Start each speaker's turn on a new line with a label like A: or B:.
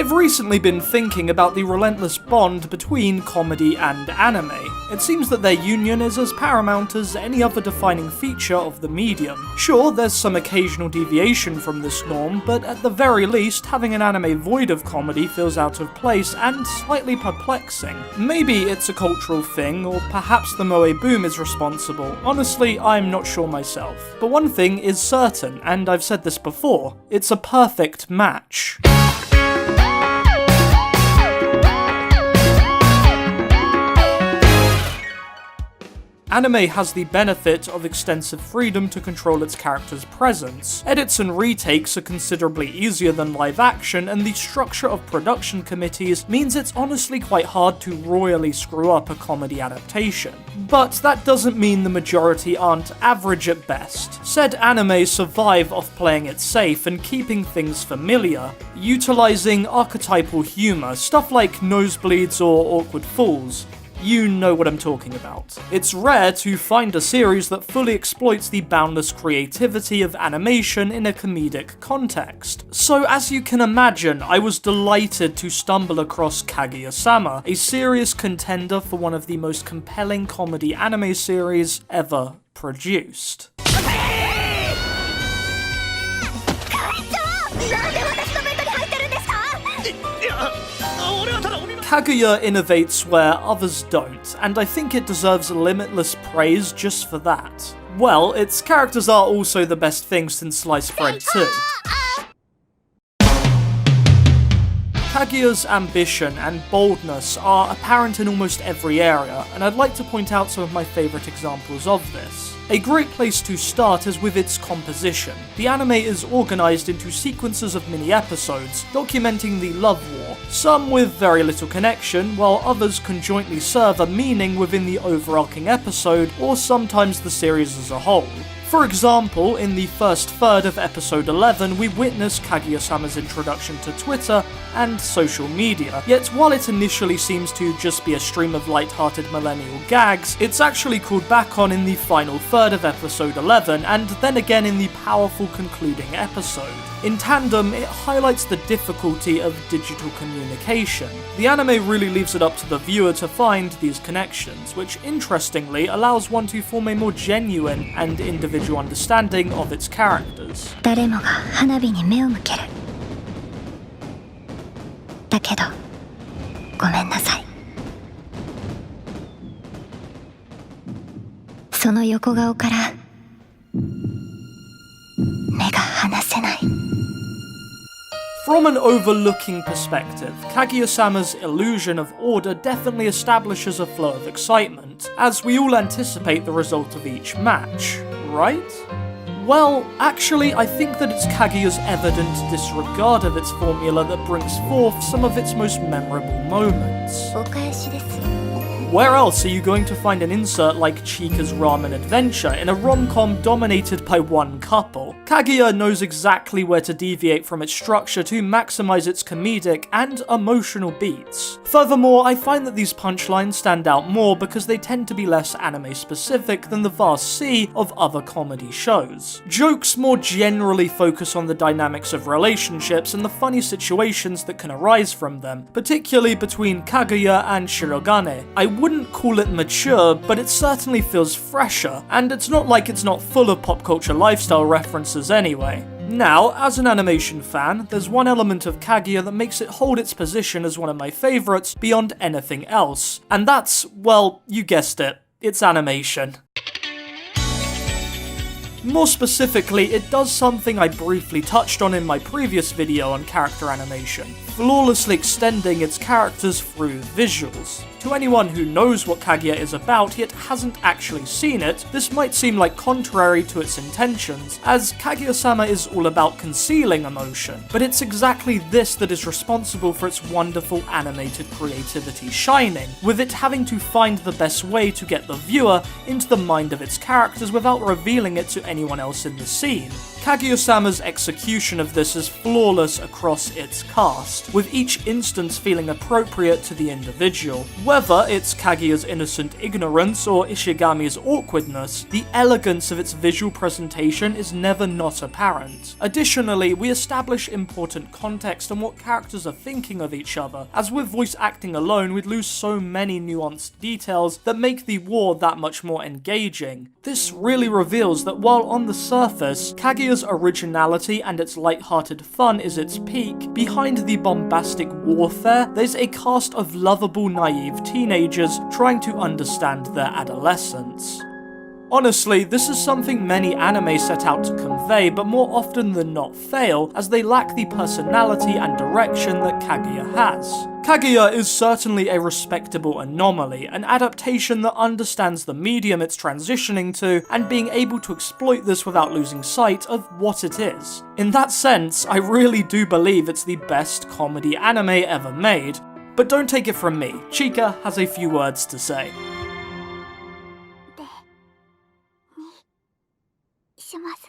A: I've recently been thinking about the relentless bond between comedy and anime. It seems that their union is as paramount as any other defining feature of the medium. Sure, there's some occasional deviation from this norm, but at the very least, having an anime void of comedy feels out of place and slightly perplexing. Maybe it's a cultural thing, or perhaps the moe boom is responsible. Honestly, I'm not sure myself. But one thing is certain, and I've said this before, it's a perfect match. Anime has the benefit of extensive freedom to control its characters' presence. Edits and retakes are considerably easier than live action, and the structure of production committees means it's honestly quite hard to royally screw up a comedy adaptation. But that doesn't mean the majority aren't average at best. Said anime survive off playing it safe and keeping things familiar, utilizing archetypal humor, stuff like nosebleeds or awkward falls. You know what I'm talking about. It's rare to find a series that fully exploits the boundless creativity of animation in a comedic context. So as you can imagine, I was delighted to stumble across Kaguya-sama, a serious contender for one of the most compelling comedy anime series ever produced. Kaguya innovates where others don't, and I think it deserves limitless praise just for that. Well, its characters are also the best thing since sliced bread too. Kaguya's ambition and boldness are apparent in almost every area, and I'd like to point out some of my favourite examples of this. A great place to start is with its composition. The anime is organised into sequences of mini-episodes, documenting the love war, some with very little connection, while others conjointly serve a meaning within the overarching episode, or sometimes the series as a whole. For example, in the first third of episode 11, we witness Kaguya-sama's introduction to Twitter and social media, yet while it initially seems to just be a stream of light-hearted millennial gags, it's actually called back on in the final third of episode 11, and then again in the powerful concluding episode. In tandem, it highlights the difficulty of digital communication. The anime really leaves it up to the viewer to find these connections, which interestingly allows one to form a more genuine and individual understanding of its characters.
B: 誰もが花火に目を向ける。だけど、ごめんなさい。その横顔から目が離せない。
A: From an overlooking perspective, Kaguya-sama's illusion of order definitely establishes a flow of excitement, as we all anticipate the result of each match, right? Well, actually, I think that it's Kaguya's evident disregard of its formula that brings forth some of its most memorable moments.
B: お返しです。
A: Where else are you going to find an insert like Chika's ramen adventure in a rom-com dominated by one couple? Kaguya knows exactly where to deviate from its structure to maximize its comedic and emotional beats. Furthermore, I find that these punchlines stand out more because they tend to be less anime-specific than the vast sea of other comedy shows. Jokes more generally focus on the dynamics of relationships and the funny situations that can arise from them, particularly between Kaguya and Shirogane. I wouldn't call it mature, but it certainly feels fresher, and it's not like it's not full of pop culture lifestyle references anyway. Now, as an animation fan, there's one element of Kaguya that makes it hold its position as one of my favourites beyond anything else, and that's, well, you guessed it, it's animation. More specifically, it does something I briefly touched on in my previous video on character animation, flawlessly extending its characters through visuals. To anyone who knows what Kaguya is about yet hasn't actually seen it, this might seem like contrary to its intentions, as Kaguya-sama is all about concealing emotion, but it's exactly this that is responsible for its wonderful animated creativity shining, with it having to find the best way to get the viewer into the mind of its characters without revealing it to anyone else in the scene. Kaguya-sama's execution of this is flawless across its cast, with each instance feeling appropriate to the individual. Whether it's Kaguya's innocent ignorance or Ishigami's awkwardness, the elegance of its visual presentation is never not apparent. Additionally, we establish important context on what characters are thinking of each other, as with voice acting alone we'd lose so many nuanced details that make the war that much more engaging. This really reveals that while on the surface, Kaguya's originality and its light-hearted fun is its peak, behind the bombastic warfare, there's a cast of lovable, naive teenagers trying to understand their adolescence. Honestly, this is something many anime set out to convey, but more often than not fail, as they lack the personality and direction that Kaguya has. Kaguya is certainly a respectable anomaly, an adaptation that understands the medium it's transitioning to, and being able to exploit this without losing sight of what it is. In that sense, I really do believe it's the best comedy anime ever made. But don't take it from me, Chika has a few words to say.
B: します。